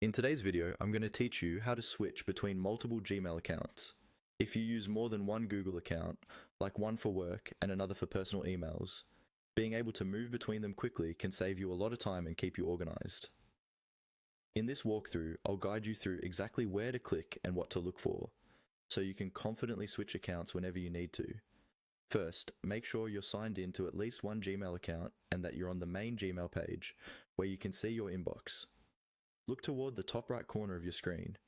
In today's video, I'm going to teach you how to switch between multiple Gmail accounts. If you use more than one Google account, like one for work and another for personal emails, being able to move between them quickly can save you a lot of time and keep you organized. In this walkthrough, I'll guide you through exactly where to click and what to look for, so you can confidently switch accounts whenever you need to. First, make sure you're signed in to at least one Gmail account and that you're on the main Gmail page, where you can see your inbox. Look toward the top right corner of your screen.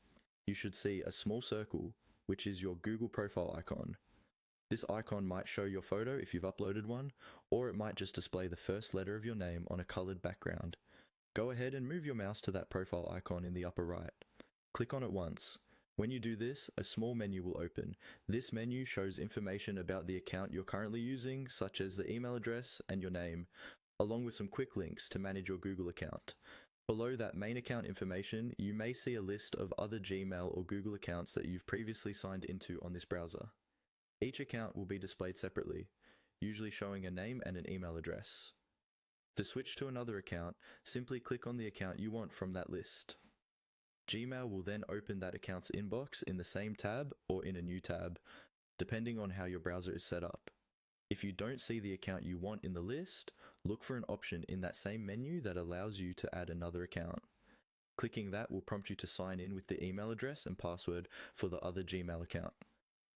You should see a small circle, which is your Google profile icon. This icon might show your photo if you've uploaded one, or it might just display the first letter of your name on a colored background. Go ahead and move your mouse to that profile icon in the upper right. Click on it once. When you do this, a small menu will open. This menu shows information about the account you're currently using, such as the email address and your name, along with some quick links to manage your Google account. Below that main account information, you may see a list of other Gmail or Google accounts that you've previously signed into on this browser. Each account will be displayed separately, usually showing a name and an email address. To switch to another account, simply click on the account you want from that list. Gmail will then open that account's inbox in the same tab or in a new tab, depending on how your browser is set up. If you don't see the account you want in the list, look for an option in that same menu that allows you to add another account. Clicking that will prompt you to sign in with the email address and password for the other Gmail account.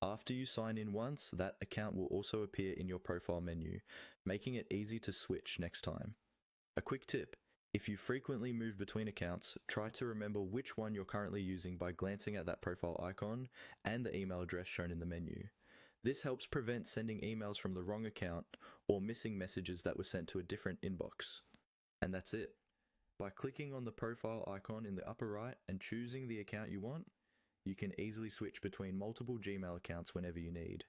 After you sign in once, that account will also appear in your profile menu, making it easy to switch next time. A quick tip: if you frequently move between accounts, try to remember which one you're currently using by glancing at that profile icon and the email address shown in the menu. This helps prevent sending emails from the wrong account or missing messages that were sent to a different inbox. And that's it. By clicking on the profile icon in the upper right and choosing the account you want, you can easily switch between multiple Gmail accounts whenever you need.